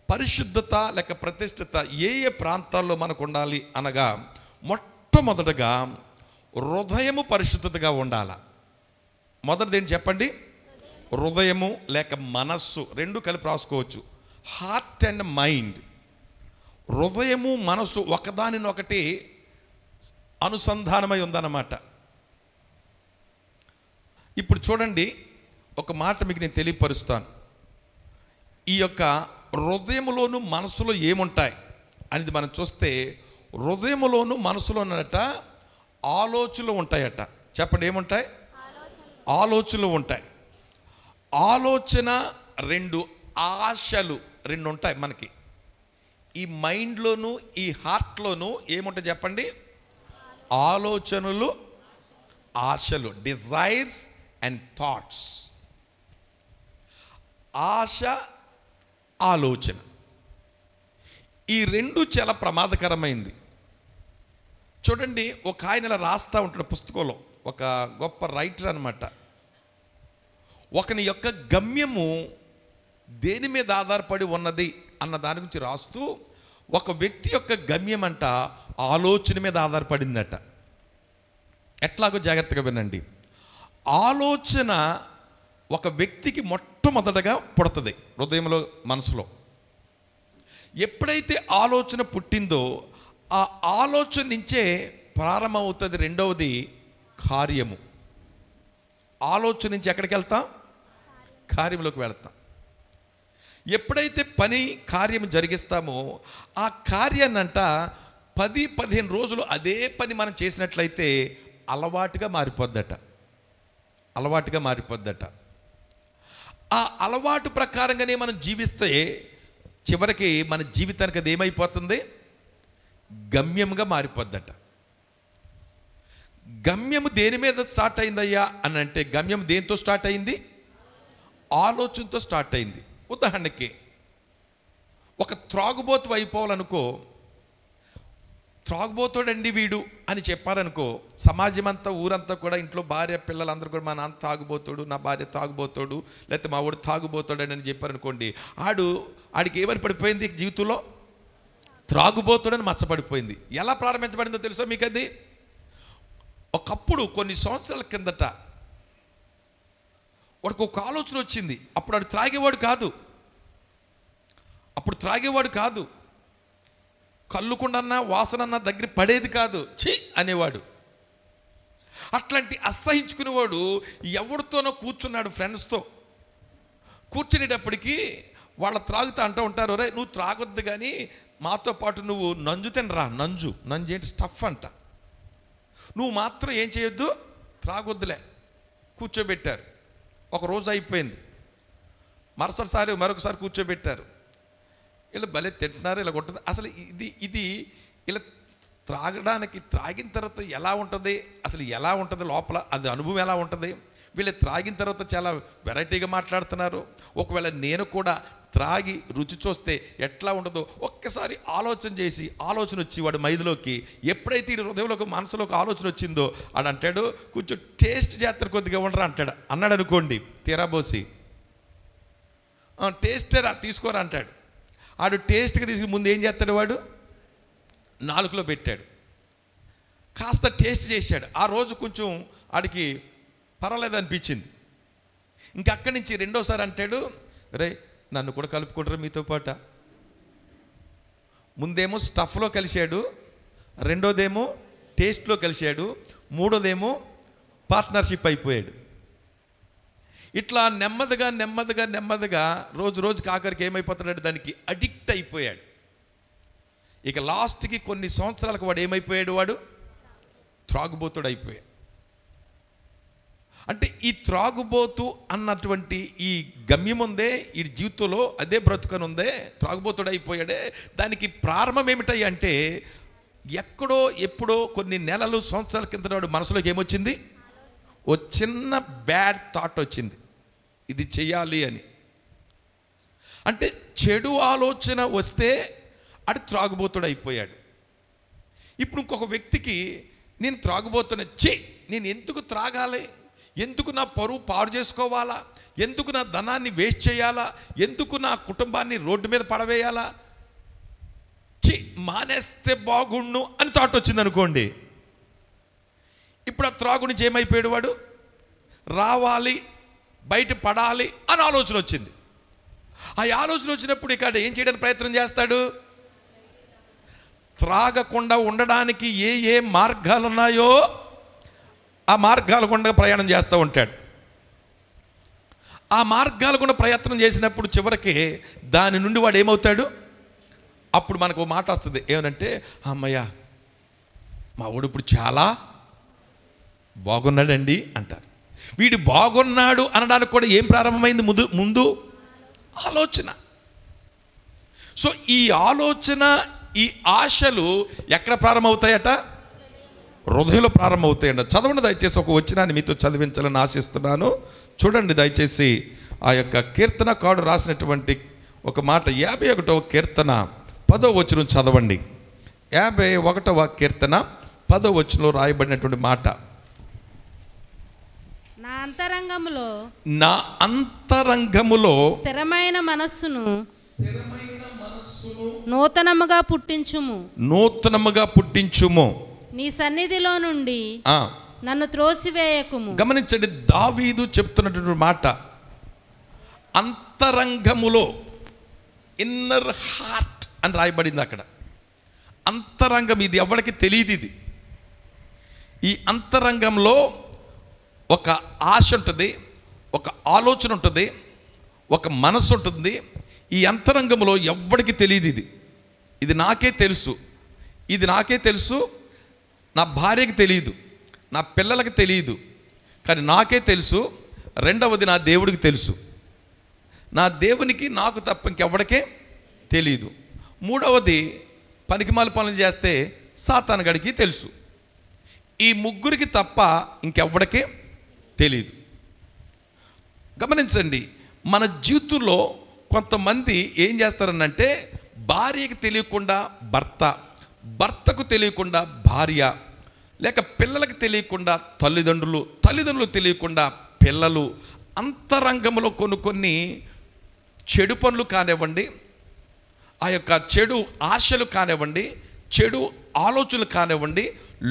పరిశుద్ధత లేక ప్రతిష్ఠత ఏ ఏ ప్రాంతాల్లో మనకు ఉండాలి అనగా, మొట్టమొదటగా హృదయము పరిశుద్ధతగా ఉండాల. మొదటిది ఏంటి చెప్పండి? హృదయము లేక మనస్సు, రెండు కలిపి రాసుకోవచ్చు. Heart and mind. హృదయము మనస్సు ఒకదానినొకటి అనుసంధానమై ఉందన్నమాట. ఇప్పుడు చూడండి, ఒక మాట మీకు నేను తెలియపరుస్తాను. ఈ యొక్క హృదయములోను మనసులో ఏముంటాయి అనేది మనం చూస్తే, హృదయములోను మనసులో ఉన్నట ఆలోచనలు ఉంటాయట. చెప్పండి, ఏముంటాయి? ఆలోచనలు ఉంటాయి. ఆలోచన రెండు, ఆశలు రెండు ఉంటాయి మనకి. ఈ మైండ్లోను ఈ హార్ట్లోను ఏముంటాయి చెప్పండి? ఆలోచనలు, ఆశలు, డిజైర్స్ అండ్ థాట్స్. ఆశ, ఆలోచన, ఈ రెండు చాలా ప్రమాదకరమైంది. చూడండి, ఒక ఆయన ఇలా రాస్తూ ఉంటాడు పుస్తకంలో, ఒక గొప్ప రైటర్ అనమాట. ఒకని యొక్క గమ్యము దేని మీద ఆధారపడి ఉన్నది అన్న దాని గురించి రాస్తూ, ఒక వ్యక్తి యొక్క గమ్యం అంట ఆలోచన మీద ఆధారపడిందట. ఎట్లాగో జాగ్రత్తగా వినండి. ఆలోచన ఒక వ్యక్తికి మొట్టమొదటగా పుడుతుంది హృదయంలో, మనసులో. ఎప్పుడైతే ఆలోచన పుట్టిందో ఆ ఆలోచన నుంచే ప్రారంభమవుతుంది రెండవది కార్యము. ఆలోచన నుంచి ఎక్కడికి వెళ్తాం? కార్యంలోకి వెళ్తాం. ఎప్పుడైతే పని కార్యం జరిగిస్తామో ఆ కార్యాన్నంట 10-15 రోజులు అదే పని మనం చేసినట్లయితే అలవాటుగా మారిపోద్దట. అలవాటుగా మారిపోద్దట. ఆ అలవాటు ప్రకారంగానే మనం జీవిస్తే చివరికి మన జీవితానికి అది ఏమైపోతుంది? గమ్యంగా మారిపోద్దట. గమ్యము దేని మీద స్టార్ట్ అయిందయ్యా అని అంటే, గమ్యం దేంతో స్టార్ట్ అయింది? ఆలోచనతో స్టార్ట్ అయింది. ఉదాహరణకి, ఒక త్రాగుబోతు అయిపోవాలనుకో, త్రాగుబోతుడండి వీడు అని చెప్పారనుకో, సమాజం అంతా, ఊరంతా కూడా, ఇంట్లో భార్య పిల్లలందరూ కూడా మా నాన్న తాగుబోతాడు, నా భార్య తాగుబోతాడు, లేకపోతే మా వాడు తాగుబోతాడు అని చెప్పారనుకోండి, ఆడికి ఏమని పడిపోయింది జీవితంలో? త్రాగుబోతాడని మచ్చపడిపోయింది. ఎలా ప్రారంభించబడిందో తెలుసా మీకు? అది ఒకప్పుడు కొన్ని సంవత్సరాల కిందట వాడికి ఒక ఆలోచన వచ్చింది. అప్పుడు వాడు త్రాగేవాడు కాదు. కళ్ళుకుండన్నా వాసనన్నా దగ్గర పడేది కాదు. ఛీ అనేవాడు. అట్లాంటి అసహించుకునేవాడు ఎవరితోనో కూర్చున్నాడు, ఫ్రెండ్స్తో కూర్చునేటప్పటికీ వాళ్ళ త్రాగుతా అంటూ ఉంటారు, రే నువ్వు త్రాగొద్దు కానీ మాతో పాటు నువ్వు నంజు తినరా. నంజు ఏంటి? స్టఫ్ అంట. నువ్వు మాత్రం ఏం చేయొద్దు, త్రాగొద్దులే. కూర్చోబెట్టారు. ఒక రోజు అయిపోయింది. మరొకసారి కూర్చోబెట్టారు. వీళ్ళు భలే తింటున్నారు, ఇలా ఉంటుంది. అసలు ఇది ఇలా త్రాగిన తర్వాత ఎలా ఉంటుంది, అసలు ఎలా ఉంటుంది లోపల, అది అనుభవం ఎలా ఉంటుంది? వీళ్ళు త్రాగిన తర్వాత చాలా వెరైటీగా మాట్లాడుతున్నారు. ఒకవేళ నేను కూడా త్రాగి రుచి చూస్తే ఎట్లా ఉంటుందో ఒక్కసారి ఆలోచన వచ్చి వాడు మైదులోకి, ఎప్పుడైతే ఈ హృదయంలోకి మనసులోకి ఆలోచన వచ్చిందో ఆడు అంటాడు, కొంచెం టేస్ట్ చేస్తారు, కొద్దిగా ఉండరా అన్నాడు అనుకోండి. తీరాబోసి టేస్టరా తీసుకోరా అంటాడు. ఆడు టేస్ట్గా తీసుకుని ముందు ఏం చేస్తాడు, వాడు నాలుకలో పెట్టాడు, కాస్త టేస్ట్ చేశాడు. ఆ రోజు కొంచెం ఆడికి పర్వాలేదు అనిపించింది. ఇంకా అక్కడి నుంచి రెండోసారి అంటాడు, రే నన్ను కూడా కలుపుకుంటారు మీతో పాట. ముందేమో స్టఫ్లో కలిశాడు, రెండోదేమో టేస్ట్లో కలిశాడు, మూడోదేమో పార్ట్నర్షిప్ అయిపోయాడు. ఇట్లా నెమ్మదిగా రోజుకి ఆఖరికి ఏమైపోతున్నాడు, దానికి అడిక్ట్ అయిపోయాడు. ఇక లాస్ట్కి కొన్ని సంవత్సరాలకు వాడు ఏమైపోయాడు, వాడు త్రాగుబోతుడు అయిపోయాడు. అంటే ఈ త్రాగుబోతు అన్నటువంటి ఈ గమ్యం ఉందే ఈ జీవితంలో, అదే బ్రతుకనుందే, త్రాగుబోతుడు అయిపోయాడే. దానికి ప్రారంభం ఏమిటాయి అంటే, ఎక్కడో ఎప్పుడో కొన్ని నెలలు సంవత్సరాల కింద వాడు మనసులోకి ఏమొచ్చింది, ఓ చిన్న బ్యాడ్ థాట్ వచ్చింది, ఇది చెయ్యాలి అని. అంటే చెడు ఆలోచన వస్తే అది త్రాగుబోతుడు అయిపోయాడు. ఇప్పుడు ఇంకొక వ్యక్తికి, నేను త్రాగుబోతున్నా, నేను ఎందుకు త్రాగాలి, ఎందుకు నా పరువు పాడు చేసుకోవాలా, ఎందుకు నా ధనాన్ని వేస్ట్ చేయాలా, ఎందుకు నా కుటుంబాన్ని రోడ్డు మీద పడవేయాలా, మానేస్తే బాగుండు అని థాట్ వచ్చింది అనుకోండి. ఇప్పుడు ఆ త్రాగు నుంచి ఏమైపోయాడు వాడు, రావాలి బయట పడాలి అని ఆలోచన వచ్చింది. ఆ ఆలోచన వచ్చినప్పుడు ఇక్కడ ఏం చేయడానికి ప్రయత్నం చేస్తాడు, త్రాగకుండా ఉండడానికి ఏ ఏ మార్గాలు ఉన్నాయో ఆ మార్గాల గుండా ప్రయాణం చేస్తూ ఉంటాడు. ఆ మార్గాల గుండా ప్రయత్నం చేసినప్పుడు చివరికి దాని నుండి వాడు ఏమవుతాడు, అప్పుడు మనకు మాట వస్తుంది ఏమనంటే, అమ్మయ్య మా వాడు ఇప్పుడు చాలా బాగున్నాడండి అంటారు. వీడు బాగున్నాడు అనడానికి కూడా ఏం ప్రారంభమైంది, ముందు ఆలోచన. సో ఈ ఆలోచన, ఈ ఆశలు ఎక్కడ ప్రారంభమవుతాయట, హృదయంలో ప్రారంభమవుతాయంట. చదవండి దయచేసి, ఒక వచనాన్ని మీతో చదివించాలని ఆశిస్తున్నాను. చూడండి దయచేసి, ఆ యొక్క కీర్తనకారుడు రాసినటువంటి ఒక మాట, 51వ కీర్తన 10వ వచనం చదవండి. 51వ కీర్తన 10వ వచనంలో రాయబడినటువంటి మాట, నా అంతరంగములో స్థిరమైన మనస్సును నూతనముగా పుట్టించుము, నీ సన్నిధిలో నుండి నన్ను త్రోసివేయకుము. గమనించండి, దావీదు చెప్తున్నటువంటి మాట, అంతరంగములో, ఇన్నర్ హార్ట్ అని రాయబడింది అక్కడ. అంతరంగం, ఇది ఎవరికి తెలియదు. ఇది ఈ అంతరంగంలో ఒక ఆశ ఉంటుంది, ఒక ఆలోచన ఉంటుంది, ఒక మనసు ఉంటుంది. ఈ అంతరంగంలో ఎవ్వడికి తెలియదు. ఇది నాకే తెలుసు, ఇది నాకే తెలుసు, నా భార్యకి తెలియదు, నా పిల్లలకి తెలియదు, కానీ నాకే తెలుసు. రెండవది, నా దేవుడికి తెలుసు. నా దేవునికి నాకు తప్ప ఇంకెవ్వడికే తెలియదు. మూడవది, పనికిమాల పనులు చేస్తే సాతానుగాడికి తెలుసు. ఈ ముగ్గురికి తప్ప ఇంకెవ్వడికే తెలియదు. గమనించండి, మన జీవితంలో కొంతమంది ఏం చేస్తారనంటే, భార్యకి తెలియకుండా భర్త, భర్తకు తెలియకుండా భార్య, లేక పిల్లలకు తెలియకుండా తల్లిదండ్రులు, తల్లిదండ్రులకు తెలియకుండా పిల్లలు, అంతరంగంలో కొన్ని చెడు పనులు కానివ్వండి, ఆ యొక్క చెడు ఆశలు కానివ్వండి, చెడు ఆలోచనలు కానివ్వండి,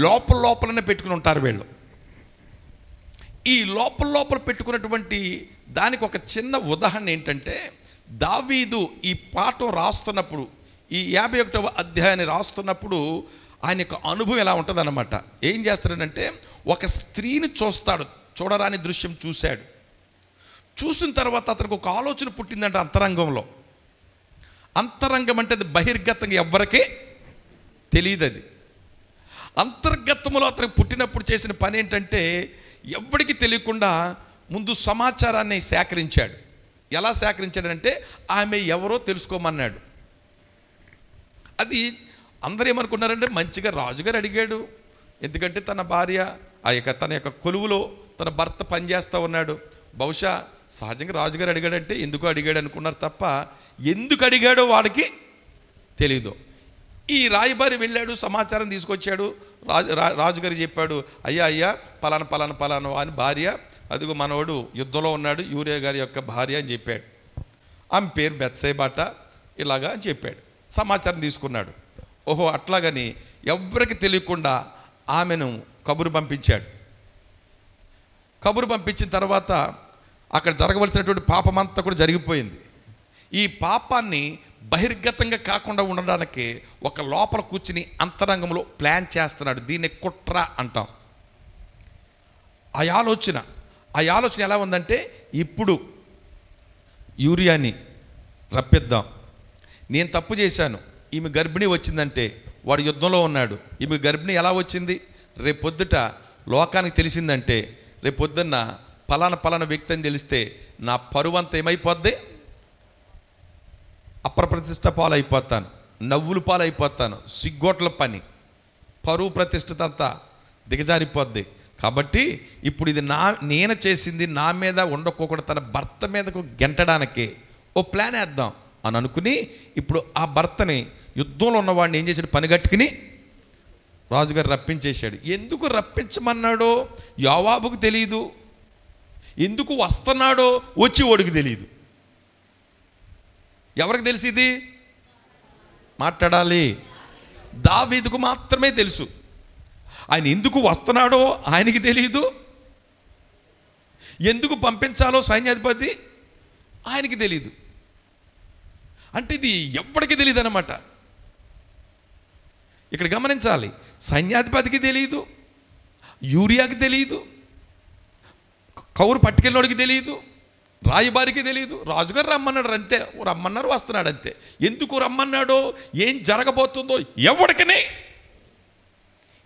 లోపలనే పెట్టుకుని ఉంటారు వీళ్ళు. ఈ లోపల పెట్టుకున్నటువంటి దానికి ఒక చిన్న ఉదాహరణ ఏంటంటే, దావీదు ఈ పాఠం రాస్తున్నప్పుడు, ఈ 51వ అధ్యాయాన్ని రాస్తున్నప్పుడు ఆయన యొక్క అనుభవం ఎలా ఉంటుంది అన్నమాట. ఏం చేస్తాడంటే, ఒక స్త్రీని చూస్తాడు, చూడరాని దృశ్యం చూశాడు. చూసిన తర్వాత అతనికి ఒక ఆలోచన పుట్టిందంటే అంతరంగంలో. అంతరంగం అంటే అది బహిర్గతంగా ఎవ్వరికీ తెలియదు. అది అంతర్గతంలో అతనికి పుట్టినప్పుడు చేసిన పని ఏంటంటే, ఎవ్వడికి తెలియకుండా ముందు సమాచారాన్ని సేకరించాడు. ఎలా సేకరించాడంటే, ఆమె ఎవరో తెలుసుకోమన్నాడు. అది అందరూ ఏమనుకున్నారంటే, మంచిగా రాజుగారు అడిగాడు, ఎందుకంటే తన భార్య తన యొక్క కొలువులో తన భర్త పనిచేస్తూ ఉన్నాడు. బహుశా సహజంగా రాజుగారు అడిగాడంటే ఎందుకు అడిగాడు అనుకున్నారు తప్ప, ఎందుకు అడిగాడో వాడికి తెలీదు. ఈ రాయబారి వెళ్ళాడు, సమాచారం తీసుకొచ్చాడు. రాజుగారు చెప్పాడు, అయ్యా పలానా అని భార్య, అదిగో మనవాడు యుద్ధంలో ఉన్నాడు, యూరియా గారి యొక్క భార్య అని చెప్పాడు. ఆమె పేరు బెత్షెబాట ఇలాగా అని చెప్పాడు. సమాచారం తీసుకున్నాడు. ఓహో అట్లాగని ఎవ్వరికి తెలియకుండా ఆమెను కబురు పంపించాడు. కబురు పంపించిన తర్వాత అక్కడ జరగవలసినటువంటి పాపమంతా కూడా జరిగిపోయింది. ఈ పాపాన్ని బహిర్గతంగా కాకుండా ఉండడానికి ఒక లోపల కూర్చుని అంతరంగంలో ప్లాన్ చేస్తున్నాడు. దీన్ని కుట్ర అంటాం. ఆ ఆలోచన ఎలా ఉందంటే, ఇప్పుడు యూరియాని రప్పిద్దాం, నేను తప్పు చేశాను, ఈమె గర్భిణీ వచ్చిందంటే వాడు యుద్ధంలో ఉన్నాడు, ఈమె గర్భిణీ ఎలా వచ్చింది, రేపొద్దుట లోకానికి తెలిసిందంటే, రేపొద్దున్న పలానా వ్యక్తి అని తెలిస్తే నా పరువంతా ఏమైపోద్ది, అప్రప్రతిష్ట పాలైపోతాను, నవ్వులు పాలైపోతాను, సిగ్గోట్ల పని, పరువు ప్రతిష్టతంతా దిగజారిపోద్ది. కాబట్టి ఇప్పుడు ఇది నేను చేసింది నా మీద ఉండకోకుండా తన భర్త మీదకు గెంటడానికి ఓ ప్లాన్ వేద్దాం అని అనుకుని, ఇప్పుడు ఆ భర్తని, యుద్ధంలో ఉన్నవాడిని ఏం చేశాడు, పనిగట్టుకుని రాజుగారు రప్పించేశాడు. ఎందుకు రప్పించమన్నాడో యోవాబుకు తెలియదు, ఎందుకు వస్తున్నాడో వచ్చి వాడికి తెలియదు. ఎవరికి తెలిసి ఇది మాట్లాడాలి? దావీదుకు మాత్రమే తెలుసు. ఆయన ఎందుకు వస్తున్నాడో ఆయనకి తెలియదు, ఎందుకు పంపించాలో సైన్యాధిపతి ఆయనకి తెలియదు. అంటే ఇది ఎవరికి తెలియదు అన్నమాట. ఇక్కడ గమనించాలి, సైన్యాధిపతికి తెలియదు, యూరియాకి తెలియదు, కౌరు పట్టుకెళ్ళోడికి తెలియదు, రాయబారికి తెలియదు. రాజుగారు రమ్మన్నాడు అంతే, రమ్మన్నారు వస్తున్నాడు అంతే. ఎందుకు రమ్మన్నాడో ఏం జరగబోతుందో ఎవడికనే.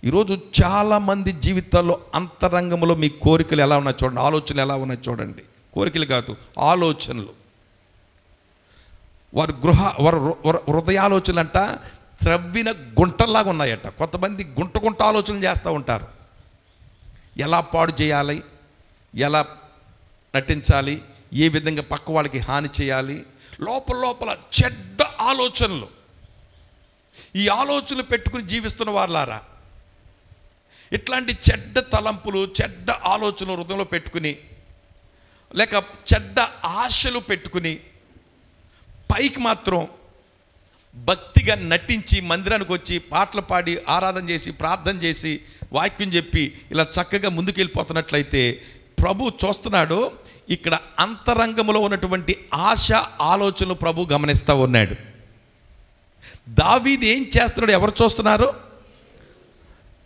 ఈరోజు చాలామంది జీవితాల్లో అంతరంగంలో మీ కోరికలు ఎలా ఉన్నాయి చూడండి, ఆలోచనలు ఎలా ఉన్నాయి చూడండి. కోరికలు కాదు, ఆలోచనలు. వారి హృదయాలోచనలు అంట త్రవ్విన గుంటల్లాగా ఉన్నాయట. కొంతమంది గుంట ఆలోచనలు చేస్తూ ఉంటారు. ఎలా పాడు చేయాలి, ఎలా నటించాలి, ఏ విధంగా పక్క వాళ్ళకి హాని చేయాలి, లోపల చెడ్డ ఆలోచనలు. ఈ ఆలోచనలు పెట్టుకుని జీవిస్తున్న వాళ్ళారా, ఇట్లాంటి చెడ్డ తలంపులు, చెడ్డ ఆలోచనలు హృదయంలో పెట్టుకుని, లేక చెడ్డ ఆశలు పెట్టుకుని, పైకి మాత్రం భక్తిగా నటించి మందిరానికి వచ్చి పాటలు పాడి ఆరాధన చేసి ప్రార్థన చేసి వాక్యం చెప్పి ఇలా చక్కగా ముందుకు వెళ్ళిపోతున్నట్లయితే ప్రభు చూస్తున్నాడు. ఇక్కడ అంతరంగంలో ఉన్నటువంటి ఆశ ఆలోచనలు ప్రభు గమనిస్తూ ఉన్నాడు. దావీదు ఏం చేస్తున్నాడు ఎవరు చూస్తున్నారు?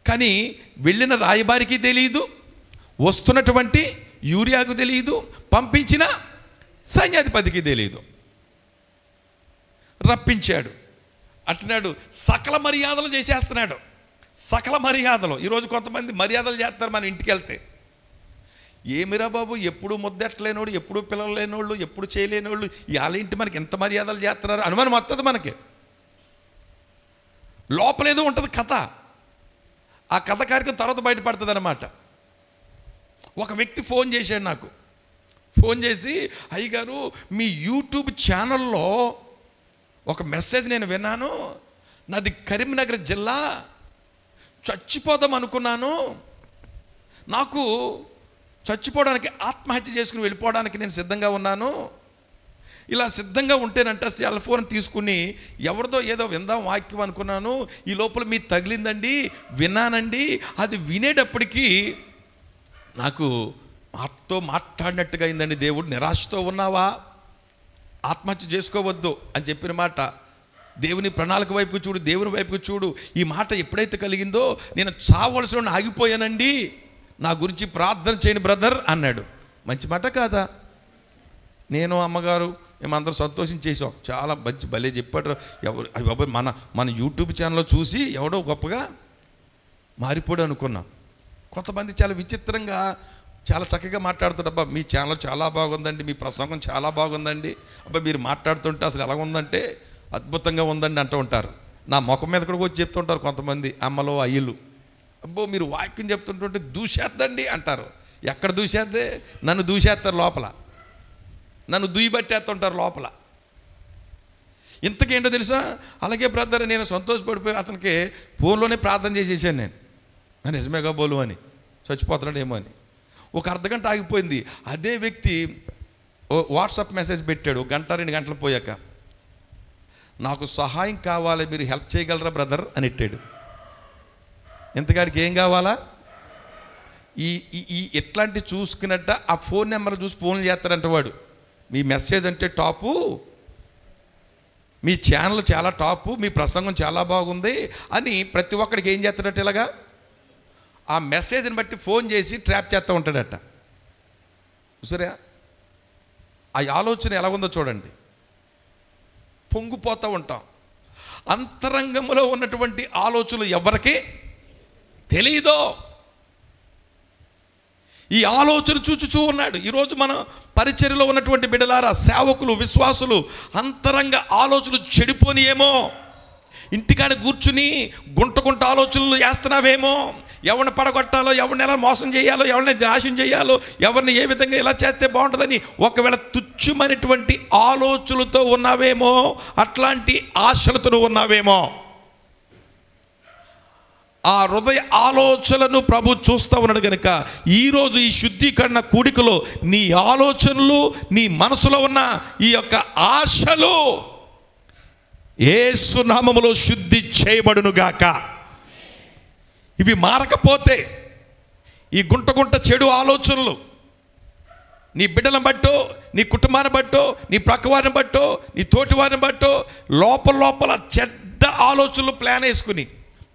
కానీ వెళ్ళిన రాయబారికి తెలియదు, వస్తున్నటువంటి యూరియాకు తెలియదు, పంపించిన సైన్యాధిపతికి తెలియదు. రప్పించాడు అంటున్నాడు, సకల మర్యాదలు చేసేస్తున్నాడు. సకల మర్యాదలు. ఈరోజు కొంతమంది మర్యాదలు చేస్తారు మన ఇంటికి వెళ్తే. ఏమిరా బాబు, ఎప్పుడు ముద్దెట్టలేనోడు, ఎప్పుడు పిల్లలు లేనోళ్ళు, ఎప్పుడు చేయలేనోళ్ళు, వాళ్ళ ఇంటి మనకి ఎంత మర్యాదలు చేస్తున్నారు అనుమానం వస్తుంది మనకి. లోపలేదో ఉంటుంది కథ. ఆ కథ కార్యక్రమం తర్వాత బయటపడుతుంది అన్నమాట. ఒక వ్యక్తి ఫోన్ చేశాడు నాకు. ఫోన్ చేసి, అయ్యగారు మీ యూట్యూబ్ ఛానల్లో ఒక మెసేజ్ నేను విన్నాను, నాది కరీంనగర్ జిల్లా, చచ్చిపోదాం అనుకున్నాను, నాకు చచ్చిపోవడానికి ఆత్మహత్య చేసుకుని వెళ్ళిపోవడానికి నేను సిద్ధంగా ఉన్నాను. ఇలా సిద్ధంగా ఉంటేనంట సెల్ ఫోన్ తీసుకుని ఎవరిదో ఏదో విందాం వాక్యం అనుకున్నాను, ఈ లోపల మీ తగిలిందండి, విన్నానండి. అది వినేటప్పటికీ నాకు మాతో మాట్లాడినట్టుగా అయిందండి. దేవుడు, నిరాశతో ఉన్నావా, ఆత్మహత్య చేసుకోవద్దు అని చెప్పిన మాట. దేవుని ప్రణాళిక వైపుకు చూడు, దేవుని వైపుకు చూడు. ఈ మాట ఎప్పుడైతే కలిగిందో నేను చావలసిన ఆగిపోయానండి, నా గురించి ప్రార్థన చేయని బ్రదర్ అన్నాడు. మంచి మాట కాదా? నేను అమ్మగారు మేమందరం సంతోషించేసాం. చాలా మంచి భలే చెప్పాడు. ఎవరు మన యూట్యూబ్ ఛానల్లో చూసి ఎవడో గొప్పగా మారిపోడు అనుకున్నాం. కొంతమంది చాలా విచిత్రంగా చాలా చక్కగా మాట్లాడుతాడు. అబ్బా మీ ఛానల్ చాలా బాగుందండి, మీ ప్రసంగం చాలా బాగుందండి, అబ్బా మీరు మాట్లాడుతుంటే అసలు ఎలా ఉందంటే అద్భుతంగా ఉందండి అంటూ ఉంటారు. నా ముఖం మీద కూడా వచ్చి చెప్తుంటారు కొంతమంది అమ్మలో అయ్యలు. అబ్బో మీరు వాక్యం చెప్తుంటుంటే దూసేద్దండి అంటారు. ఎక్కడ దూసేద్దే? నన్ను దూసేస్తారు లోపల, నన్ను దూయబట్టేస్తుంటారు లోపల. ఇంతకేంటో తెలుసా? అలాగే బ్రదర్ నేను సంతోషపడిపోయి అతనికి ఫోన్లోనే ప్రార్థన చేసేసాను నేను, నిజమేగా బోలు అని, చచ్చిపోతున్నాడేమో అని. ఒక అర్ధగంట ఆగిపోయింది. అదే వ్యక్తి వాట్సాప్ మెసేజ్ పెట్టాడు 1 గంట 2 గంటలు పోయాక, నాకు సహాయం కావాలి, మీరు హెల్ప్ చేయగలరా బ్రదర్ అని పెట్టాడు. ఇంతకాడికి ఏం కావాలా? ఈ ఎట్లాంటి చూసుకున్నట్ట ఆ ఫోన్ నెంబర్ చూసి ఫోన్లు చేస్తాడంట వాడు. మీ మెసేజ్ అంటే టాపు, మీ ఛానల్ చాలా టాపు, మీ ప్రసంగం చాలా బాగుంది అని ప్రతి ఒక్కడికి ఏం చేస్తాడట, ఇలాగా ఆ మెసేజ్ని బట్టి ఫోన్ చేసి ట్రాప్ చేస్తూ ఉంటాడట. సరే, ఆ ఆలోచన ఎలా ఉందో చూడండి. పొంగిపోతూ ఉంటాం. అంతరంగంలో ఉన్నటువంటి ఆలోచనలు ఎవరికి తెలియదో. ఈ ఆలోచన చూచుచూ ఉన్నాడు. ఈరోజు మన పరిచర్యలో ఉన్నటువంటి బిడ్డలారా, సేవకులు, విశ్వాసులు అంతరంగ ఆలోచనలు చెడిపోనియేమో. ఇంటికాడ కూర్చుని గుంట ఆలోచనలు చేస్తున్నావేమో. ఎవరిని పడగొట్టాలో, ఎవరిని ఎలా మోసం చేయాలో, ఎవరిని నాశనం చేయాలో, ఎవరిని ఏ విధంగా ఇలా చేస్తే బాగుంటుందని ఒకవేళ తుచ్చమైనటువంటి ఆలోచనలతో ఉన్నావేమో, అట్లాంటి ఆశలతో ఉన్నావేమో. ఆ హృదయ ఆలోచనలను ప్రభు చూస్తూ ఉన్నాడు కనుక ఈరోజు ఈ శుద్ధీకరణ కూడికలో నీ ఆలోచనలు, నీ మనసులో ఉన్న ఈ యొక్క ఆశలు యేసు నామములో శుద్ధి చేయబడునుగాక. ఇవి మారకపోతే ఈ గుంట చెడు ఆలోచనలు నీ బిడ్డలను బట్టో, నీ కుటుంబాన్ని బట్టో, నీ ప్రక్కవారిని బట్టో, నీ తోటివారిని బట్టో లోపల చెడ్డ ఆలోచనలు ప్లాన్ వేసుకుని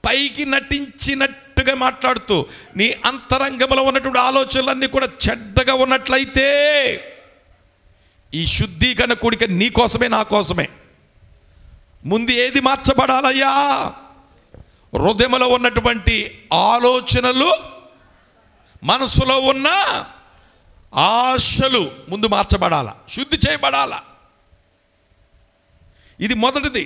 పైకి నటించినట్టుగా మాట్లాడుతూ నీ అంతరంగంలో ఉన్నటువంటి ఆలోచనలన్నీ కూడా చెడ్డగా ఉన్నట్లయితే ఈ శుద్ధీకరణ కూడిక నీ కోసమే, నా కోసమే. ముందు ఏది మార్చబడాలయ్యా? హృదయంలో ఉన్నటువంటి ఆలోచనలు, మనసులో ఉన్న ఆశలు ముందు మార్చబడాల, శుద్ధి చేయబడాల. ఇది మొదటిది.